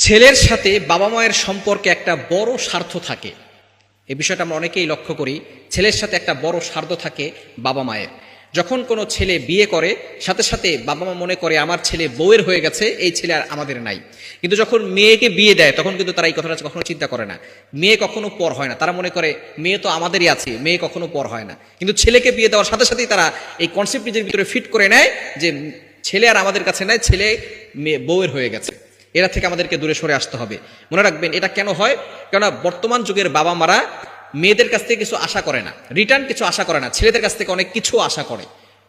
ছেলের সাথে বাবা মায়ের সম্পর্কে একটা বড় স্বার্থ থাকে। এই বিষয়টা আমরা অনেকেই লক্ষ্য করি। ছেলের সাথে একটা বড় স্বার্থ থাকে বাবা মায়ের। যখন কোনো ছেলে বিয়ে করে, সাথে সাথে বাবা মা মনে করে আমার ছেলে বউয়ের হয়ে গেছে, এই ছেলে আর আমাদের নাই। কিন্তু যখন মেয়েকে বিয়ে দেয় তখন কিন্তু তারা এই কথাটা কখনো চিন্তা করে না। মেয়ে কখনো পর হয় না, তারা মনে করে মেয়ে তো আমাদেরই আছে, মেয়ে কখনো পর হয় না। কিন্তু ছেলেকে বিয়ে দেওয়ার সাথে সাথেই তারা এই কনসেপ্ট নিজের ভিতরে ফিট করে নেয় যে ছেলে আর আমাদের কাছে নাই, ছেলে মেয়ে বউয়ের হয়ে গেছে। এরা থেকে আমাদেরকে দূরে সরে আসতে হবে। মনে রাখবেন এটা কেন হয়, কেননা বর্তমান যুগের বাবা মারা মেয়েদের কাছ থেকে কিছু আশা করে না, রিটার্ন কিছু আশা করে না, ছেলেদের কাছ থেকে অনেক কিছু আশা করে।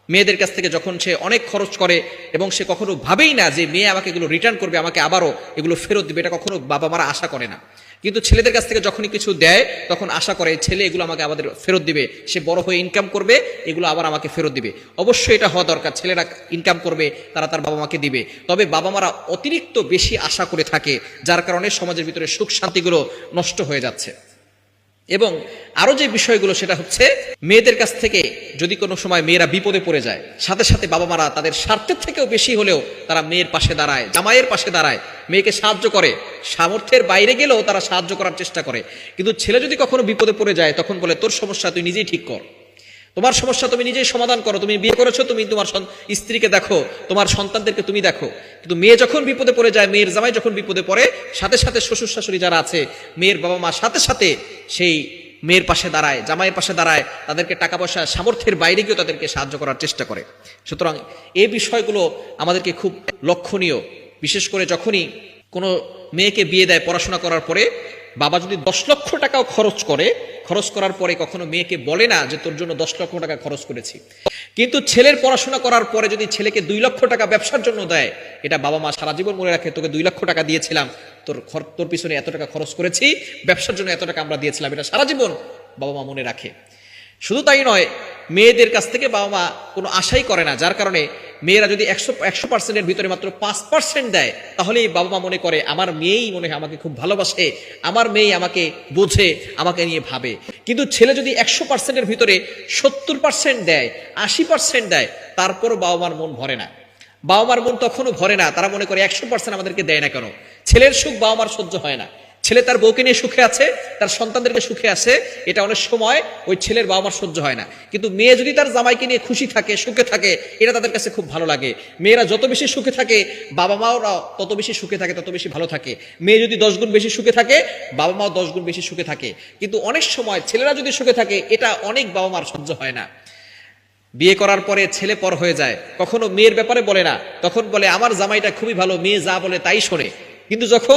মেয়েদের কাছ থেকে যখন সে অনেক খরচ করে এবং সে কখনো ভাবেই না যে মেয়ে আমাকে এগুলো রিটার্ন করবে, আমাকে আবারও এগুলো ফেরত দিবে, এটা কখনো বাবা মারা আশা করে না। কিন্তু ছেলেদের কাছ থেকে যখনই কিছু দেয় তখন আশা করে ছেলে এগুলো আমাকে আমাদের ফেরত দিবে, সে বড় হয়ে ইনকাম করবে, এগুলো আবার আমাকে ফেরত দিবে। অবশ্যই এটা হওয়া দরকার, ছেলেরা ইনকাম করবে, তারা তার বাবা মাকে দিবে। তবে বাবা মারা অতিরিক্ত বেশি আশা করে থাকে, যার কারণে সমাজের ভিতরে সুখ শান্তিগুলো নষ্ট হয়ে যাচ্ছে। এবং আরো যে বিষয়গুলো সেটা হচ্ছে, মেয়েদের কাছ থেকে যদি কোনো সময় মেয়েরা বিপদে পড়ে যায়, সাথে সাথে বাবা মারা তাদের স্বার্থের থেকেও বেশি হলেও তারা মেয়ের পাশে দাঁড়ায়, জামাইয়ের পাশে দাঁড়ায়, মেয়েকে সাহায্য করে, সামর্থ্যের বাইরে গেলেও তারা সাহায্য করার চেষ্টা করে। কিন্তু ছেলে যদি কখনো বিপদে পড়ে যায় তখন বলে তোর সমস্যা তুই নিজেই ঠিক কর, তোমার সমস্যা তুমি নিজেই সমাধান করো, তুমি বিয়ে করেছো, তুমি তোমার স্ত্রীকে দেখো, তোমার সন্তানদেরকে তুমি দেখো। কিন্তু মেয়ে যখন বিপদে পড়ে যায়, মেয়ের জামাই যখন বিপদে পড়ে, সাথে সাথে শ্বশুর শাশুড়ি যারা আছে, মেয়ের বাবা মা সাথে সাথে সেই মেয়ের পাশে দাঁড়ায়, জামাইয়ের পাশে দাঁড়ায়, তাদেরকে টাকা পয়সা সামর্থ্যের বাইরে গিয়েও তাদেরকে সাহায্য করার চেষ্টা করে। সুতরাং এই বিষয়গুলো আমাদেরকে খুব লক্ষণীয়। বিশেষ করে যখনই কোনো মেয়েকে বিয়ে দেয়, পড়াশোনা করার পরে বাবা যদি 10 লক্ষ টাকাও খরচ করে, খরচ করার পরে কখনো মেয়েকে বলে না যে তোর জন্য 10 লক্ষ টাকা খরচ করেছি। কিন্তু ছেলের পড়াশোনা করার পরে যদি ছেলেকে 2 লক্ষ টাকা ব্যবসার জন্য দেয়, এটা বাবা মা সারা জীবন মনে রাখে, তোকে 2 লক্ষ টাকা দিয়েছিলাম, তোর পিছনে এত টাকা খরচ করেছি, ব্যবসার জন্য এত টাকা আমরা দিয়েছিলাম, এটা সারা জীবন বাবা মা মনে রাখে। শুধু তাই নয়, মেয়েদের কাছ থেকে বাবা মা কোনো আশাই করে না, যার কারণে মেয়েরা যদি 100% ভিতরে মাত্র 5% দেয়, তাহলেই বাবা মা মনে করে আমার মেয়েই মনে হয় আমাকে খুব ভালোবাসে, আমার মেয়ে আমাকে বোঝে, আমাকে নিয়ে ভাবে। কিন্তু ছেলে যদি 100% ভিতরে 70% দেয়, 80% দেয়, তারপরও বাবা মার মন ভরে না। বাবা মার মন তখনও ভরে না, তারা মনে করে 100% আমাদেরকে দেয় না কেন। ছেলের সুখ বাবা মার সহ্য হয় না। ছেলে তার বউকে নিয়ে সুখে আছে, তার সন্তানদেরকে সুখে আছে, এটা অনেক সময় ওই ছেলের বাবা মার সহ্য হয় না। কিন্তু মেয়ে যদি তার জামাইকে নিয়ে খুশি থাকে, সুখে থাকে, এটা তাদের কাছে খুব ভালো লাগে। মেয়েরা যত বেশি সুখে থাকে, বাবা মাওরা তত বেশি সুখে থাকে, তত বেশি ভালো থাকে। মেয়ে যদি 10 গুণ বেশি সুখে থাকে, বাবা মাও 10 গুণ বেশি সুখে থাকে। কিন্তু অনেক সময় ছেলেরা যদি সুখে থাকে, এটা অনেক বাবা মার সহ্য হয় না। বিয়ে করার পরে ছেলে পর হয়ে যায়, কখনো মেয়ের ব্যাপারে বলে না, তখন বলে আমার জামাইটা খুবই ভালো, মেয়ে যা বলে তাই শোনে। কিন্তু যখন